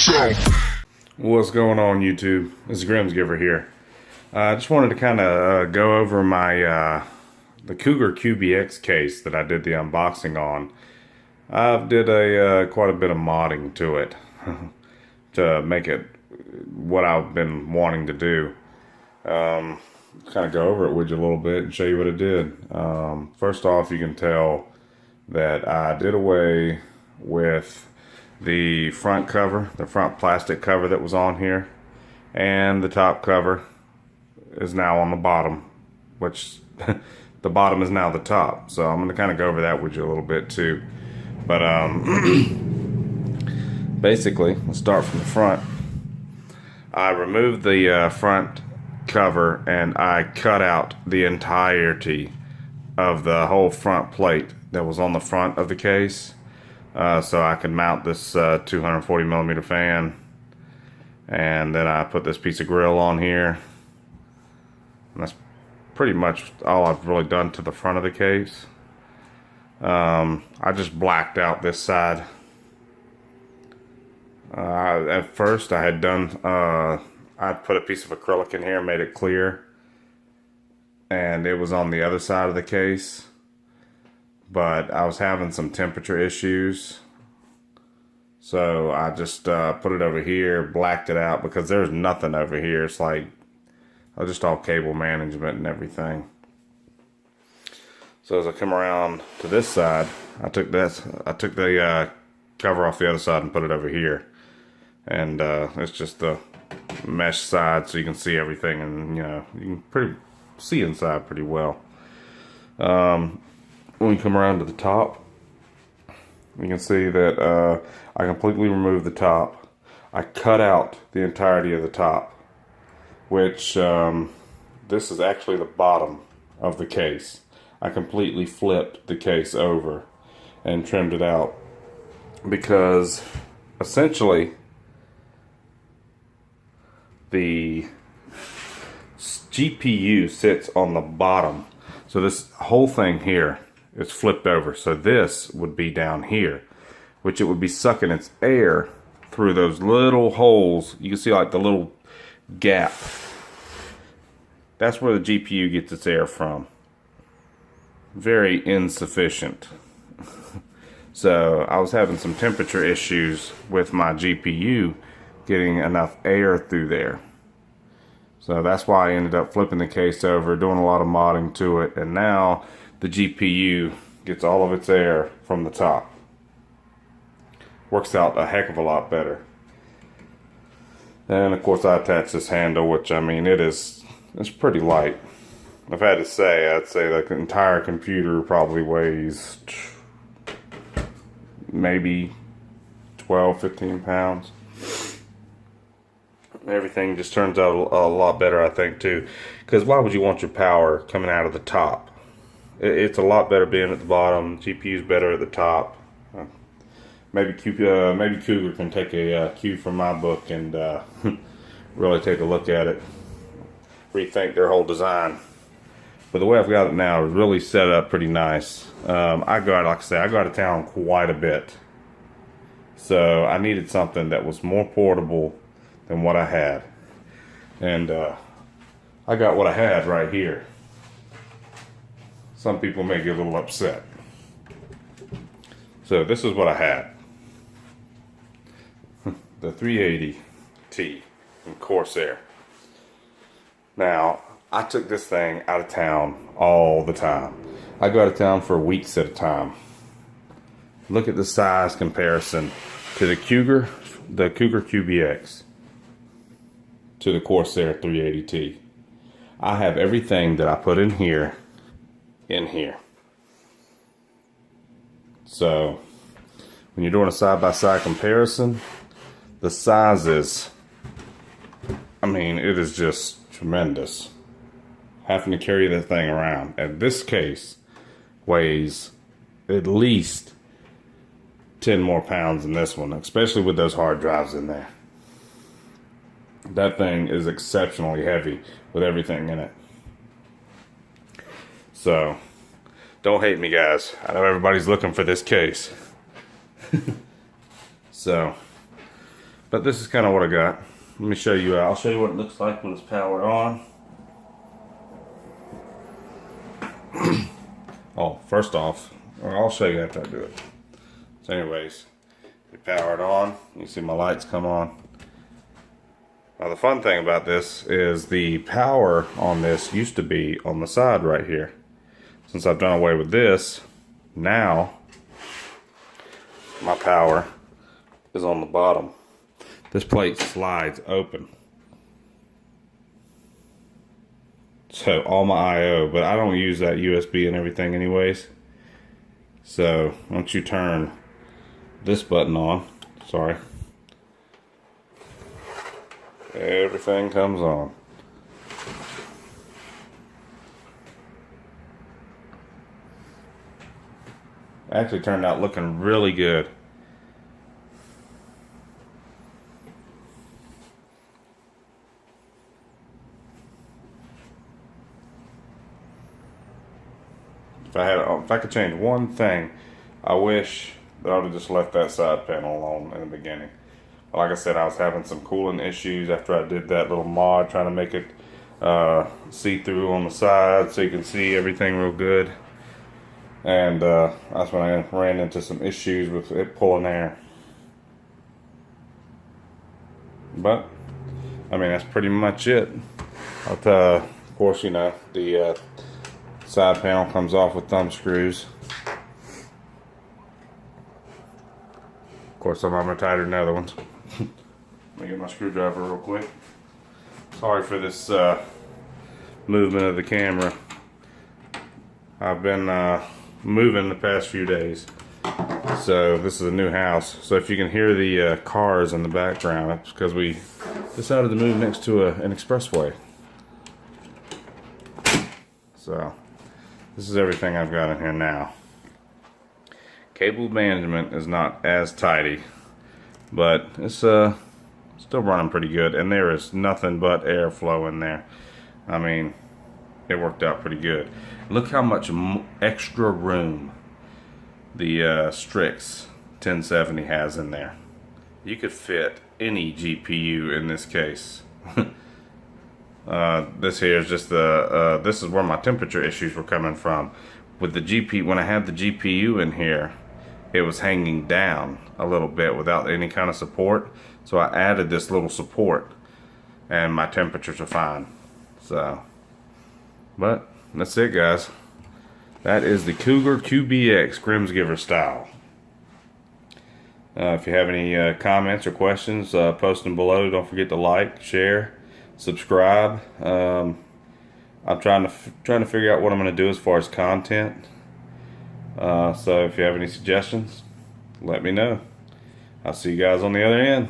yourself. What's going on, YouTube? This is Grimsgiver here. I just wanted to kind of go over my the Cougar QBX case that I did the unboxing on. I did quite a bit of modding to it to make it what I've been wanting to do. Kind of go over it with you a little bit and show you what it did. First off, you can tell that I did away with the front cover, the front plastic cover that was on here, and the top cover is now on the bottom, which the bottom is now the top. So I'm going to kind of go over that with you a little bit too. But basically, let's start from the front. I removed the front cover and I cut out the entirety of the whole front plate that was on the front of the case. So I could mount this 240 millimeter fan, and then I put this piece of grill on here, and that's pretty much all I've really done to the front of the case. I just blacked out this side. At first I had done I put a piece of acrylic in here, made it clear, and it was on the other side of the case. But I was having some temperature issues, so I just put it over here, blacked it out, because there's nothing over here. It's like just all cable management and everything. So as I come around to this side, I took the cover off the other side and put it over here, and it's just the mesh side, so you can see everything, and you can see inside pretty well. When you come around to the top, you can see that I completely removed the top. I cut out the entirety of the top, which this is actually the bottom of the case. I completely flipped the case over and trimmed it out because essentially the GPU sits on the bottom. So this whole thing here, it's flipped over, so this would be down here, which it would be sucking its air through those little holes. You can see like the little gap. That's where the GPU gets its air from. Very insufficient. So I was having some temperature issues with my GPU getting enough air through there. So that's why I ended up flipping the case over, doing a lot of modding to it, and now the GPU gets all of its air from the top. Works out a heck of a lot better. And of course I attached this handle, which I mean it's pretty light. If I had to say, I'd say the entire computer probably weighs maybe 12, 15 pounds. Everything just turns out a lot better, I think, too. Because why would you want your power coming out of the top? It's a lot better being at the bottom. GPU's better at the top. Maybe Cougar can take a cue from my book and really take a look at it, rethink their whole design. But the way I've got it now is really set up pretty nice. Like I go out of town quite a bit, so I needed something that was more portable than what I had, and I got what I had right here. Some people may get a little upset. So this is what I had. The 380T from Corsair. Now, I took this thing out of town all the time. I go out of town for weeks at a time. Look at the size comparison to the Cougar QBX to the Corsair 380T. I have everything that I put in here. So when you're doing a side-by-side comparison, the sizes, I mean, it is just tremendous having to carry that thing around. And this case weighs at least 10 more pounds than this one, especially with those hard drives in there. That thing is exceptionally heavy with everything in it. So, don't hate me, guys. I know everybody's looking for this case. So, But this is kind of what I got. Let me show you. I'll show you what it looks like when it's powered on. Oh, first off, I'll show you after I do it. So anyways, we power it on. You see my lights come on. Now the fun thing about this is the power on this used to be on the side right here. Since I've done away with this, now my power is on the bottom. This plate slides open. So all my I/O, but I don't use that USB and everything anyways. So once you turn this button on, sorry, everything comes on. Actually turned out looking really good. If I could change one thing, I wish that I would have just left that side panel alone in the beginning. But like I said, I was having some cooling issues after I did that little mod, trying to make it see-through on the side so you can see everything real good. And that's when I ran into some issues with it pulling air. But I mean, that's pretty much it. Of course, you know, the side panel comes off with thumb screws. Of course, some of them are tighter than other ones. Let me get my screwdriver real quick. Sorry for this movement of the camera. I've been moving the past few days. So this is a new house. So if you can hear the cars in the background, it's because we decided to move next to an expressway. So this is everything I've got in here now. Cable management is not as tidy, but it's still running pretty good, and there is nothing but airflow in there. I mean, it worked out pretty good. Look how much extra room the Strix 1070 has in there. You could fit any GPU in this case. This here is just the this is where my temperature issues were coming from. With the GPU, when I had the GPU in here, it was hanging down a little bit without any kind of support. So I added this little support, and my temperatures are fine. So, but that's it, guys. That is the Cougar QBX Grimsgiver style. If you have any comments or questions, post them below. Don't forget to like, share, subscribe. I'm trying to figure out what I'm going to do as far as content. So if you have any suggestions, let me know. I'll see you guys on the other end.